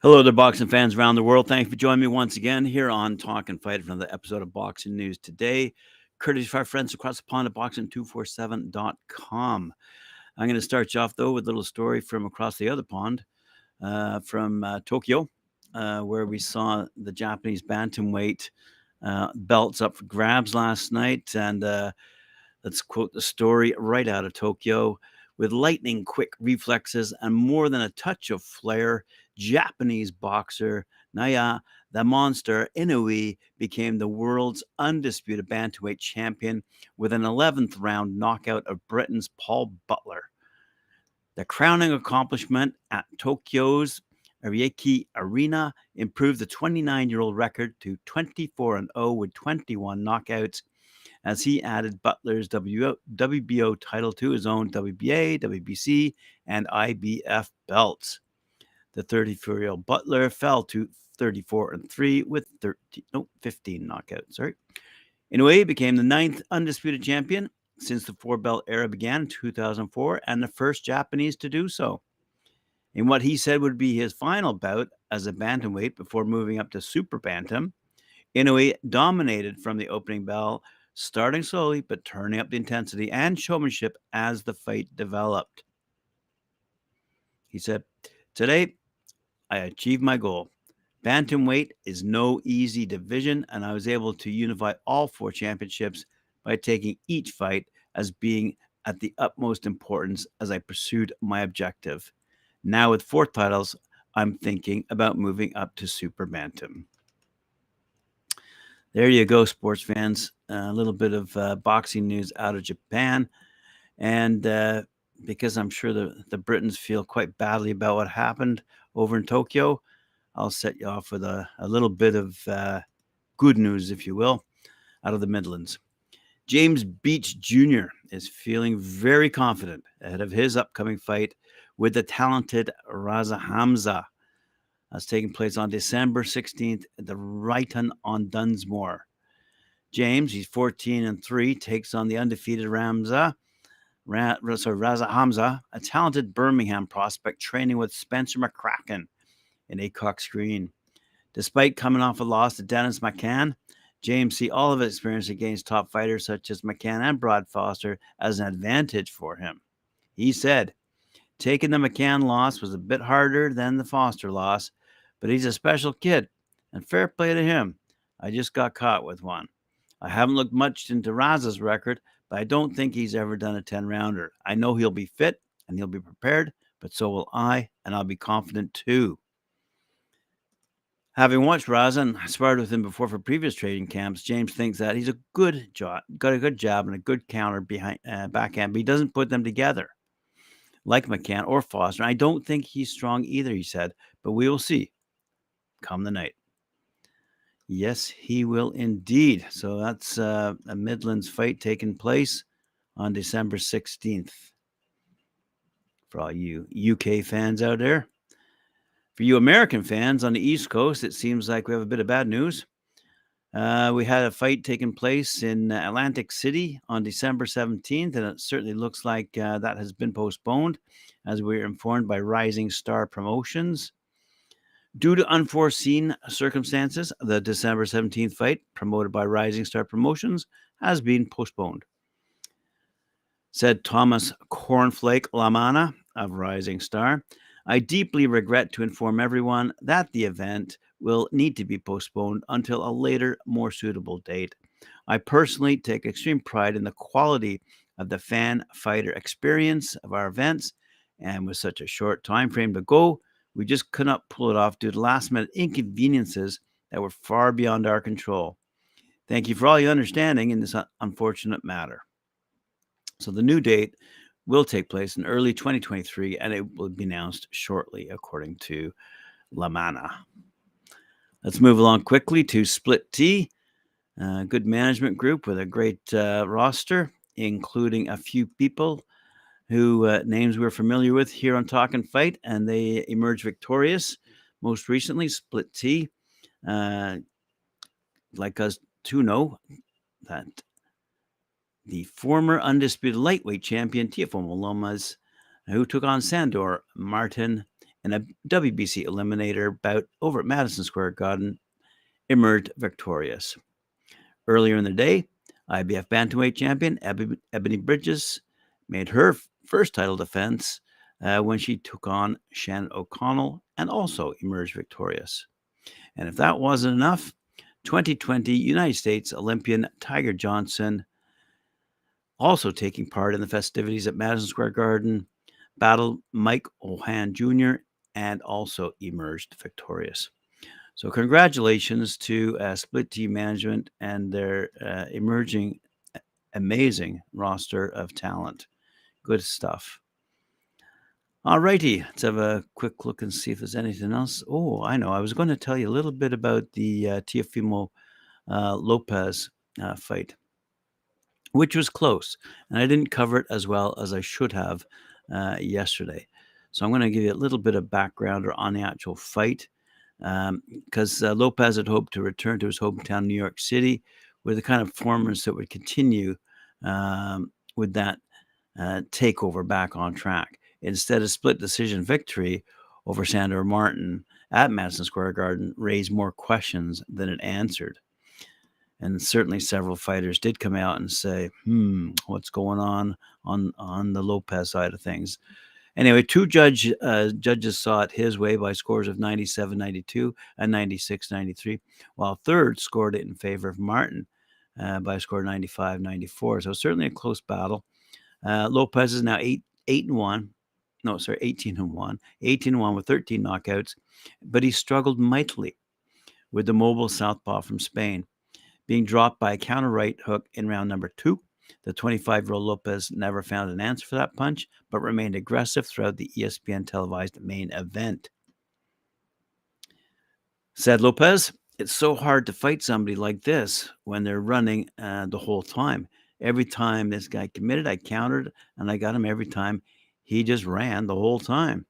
Hello there, boxing fans around the world. Thanks for joining me once again here on Talk and Fight for another episode of Boxing News Today, courtesy of our friends across the pond at boxing247.com. I'm going to start you off, though, with a little story from across the other pond, from Tokyo, where we saw the Japanese bantamweight belts up for grabs last night. And let's quote the story right out of Tokyo. With lightning quick reflexes and more than a touch of flair, Japanese boxer Naoya "the Monster" Inoue became the world's undisputed bantamweight champion with an 11th round knockout of Britain's Paul Butler. The crowning accomplishment at Tokyo's Ariake Arena improved the 29-year-old record to 24-0 with 21 knockouts, as he added Butler's WBO title to his own WBA, WBC, and IBF belts. The 34-year-old Butler fell to 34-3 with 15 knockouts. Inoue became the 9th undisputed champion since the four-belt era began in 2004 and the first Japanese to do so. In what he said would be his final bout as a bantamweight before moving up to super bantam, Inoue dominated from the opening bell, starting slowly but turning up the intensity and showmanship as the fight developed. He said, "Today, I achieved my goal. Bantamweight is no easy division, and I was able to unify all 4 championships by taking each fight as being at the utmost importance as I pursued my objective. Now with 4 titles, I'm thinking about moving up to super bantam." There you go, sports fans. A little bit of boxing news out of Japan. And because I'm sure the Britons feel quite badly about what happened over in Tokyo, I'll set you off with a little bit of good news, if you will, out of the Midlands. James Beech Jr. is feeling very confident ahead of his upcoming fight with the talented Raza Hamza. That's taking place on December 16th at the Ryton on Dunsmore. James, he's 14-3, takes on the undefeated Raza Hamza, a talented Birmingham prospect training with Spencer McCracken in Acox Green. Despite coming off a loss to Dennis McCann, James sees all of his experience against top fighters such as McCann and Brad Foster as an advantage for him. He said, "Taking the McCann loss was a bit harder than the Foster loss, but he's a special kid, and fair play to him. I just got caught with one. I haven't looked much into Raza's record, but I don't think he's ever done a 10-rounder. I know he'll be fit and he'll be prepared, but so will I, and I'll be confident too." Having watched Raza and sparred with him before for previous training camps, James thinks that he's got a good jab and a good counter behind backhand, but he doesn't put them together like McCann or Foster. I don't think he's strong either, he said, but we will see come the night. Yes, he will indeed. So that's a Midlands fight taking place on December 16th. For all you UK fans out there. For you American fans on the East Coast, it seems like we have a bit of bad news. We had a fight taking place in Atlantic City on December 17th, and it certainly looks like that has been postponed, as we were informed by Rising Star Promotions. Due to unforeseen circumstances, the December 17th fight, promoted by Rising Star Promotions, has been postponed. Said Thomas Cornflake Lamana of Rising Star, "I deeply regret to inform everyone that the event will need to be postponed until a later, more suitable date. I personally take extreme pride in the quality of the fan-fighter experience of our events, and with such a short time frame to go, we just could not pull it off due to last-minute inconveniences that were far beyond our control. Thank you for all your understanding in this unfortunate matter." So the new date will take place in early 2023, and it will be announced shortly, according to Lamana. Let's move along quickly to Split T, a good management group with a great roster, including a few people who names we're familiar with here on Talk and Fight, and they emerged victorious. Most recently, Split T, like us to know that the former undisputed lightweight champion Teofimo Lopez, who took on Sandor Martin in a WBC eliminator bout over at Madison Square Garden, emerged victorious. Earlier in the day, IBF bantamweight champion Ebanie Bridges made her first title defense when she took on Shannon O'Connell and also emerged victorious. And if that wasn't enough, 2020 United States Olympian Tiger Johnson, also taking part in the festivities at Madison Square Garden, battled Mike Ohan Jr. and also emerged victorious. So congratulations to Split Team Management and their emerging amazing roster of talent. Good stuff. All righty, let's have a quick look and see if there's anything else. Oh, I know. I was going to tell you a little bit about the Teofimo Lopez fight, which was close, and I didn't cover it as well as I should have yesterday. So I'm going to give you a little bit of background on the actual fight, because Lopez had hoped to return to his hometown, New York City, with the kind of performance that would continue with that takeover back on track. Instead, a split decision victory over Sandor Martin at Madison Square Garden raised more questions than it answered. And certainly several fighters did come out and say, what's going on the Lopez side of things? Anyway, two judges saw it his way by scores of 97-92 and 96-93, while a third scored it in favor of Martin by a score of 95-94. So certainly a close battle. Lopez is now 18-1. 18-1 with 13 knockouts, but he struggled mightily with the mobile southpaw from Spain. Being dropped by a counter right hook in round number 2, the 25-year-old Lopez never found an answer for that punch, but remained aggressive throughout the ESPN televised main event. Said Lopez, "It's so hard to fight somebody like this when they're running the whole time. Every time this guy committed, I countered, and I got him every time. He just ran the whole time."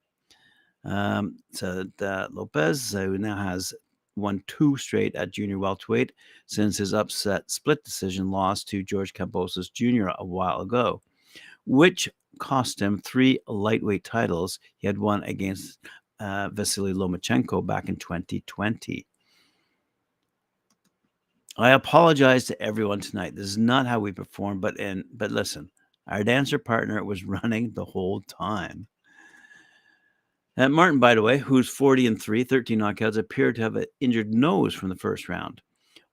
Said Lopez, who now has won 2 straight at junior welterweight since his upset split decision loss to George Kambosos Jr. a while ago, which cost him 3 lightweight titles he had won against Vasily Lomachenko back in 2020. I apologize to everyone tonight. This is not how we perform, but listen, our dancer partner was running the whole time. Martin, by the way, who's 40-3, 13 knockouts, appeared to have an injured nose from the first round,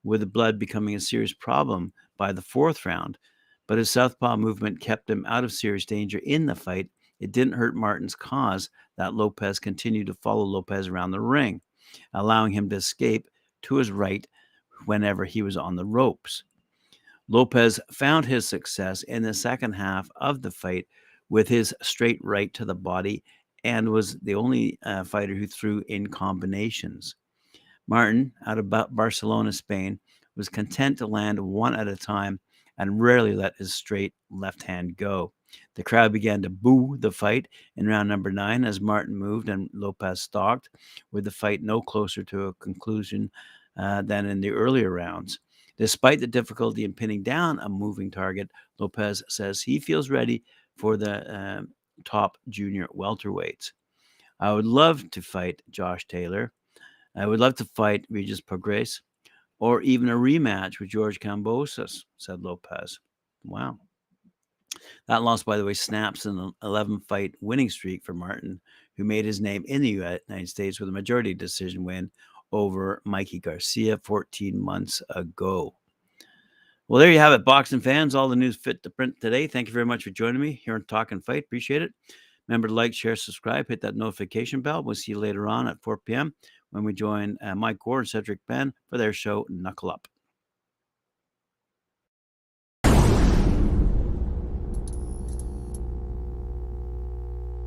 with the blood becoming a serious problem by the 4th round. But his southpaw movement kept him out of serious danger in the fight. It didn't hurt Martin's cause that Lopez continued to follow Lopez around the ring, allowing him to escape to his right whenever he was on the ropes. Lopez found his success in the second half of the fight with his straight right to the body and was the only fighter who threw in combinations. Martin, out of Barcelona, Spain, was content to land one at a time and rarely let his straight left hand go. The crowd began to boo the fight in round number 9 as Martin moved and Lopez stalked, with the fight no closer to a conclusion than in the earlier rounds. Despite the difficulty in pinning down a moving target, Lopez says he feels ready for the top junior welterweights. "I would love to fight Josh Taylor. I would love to fight Regis Prograis, or even a rematch with George Kambosos," said Lopez. Wow. That loss, by the way, snaps an 11-fight winning streak for Martin, who made his name in the United States with a majority decision win over Mikey Garcia 14 months ago. Well, there you have it, boxing fans. All the news fit to print today. Thank you very much for joining me here on Talk and Fight. Appreciate it. Remember to like, share, subscribe, hit that notification bell. We'll see you later on at 4 p.m. when we join Mike Gore and Cedric Ben for their show, Knuckle Up.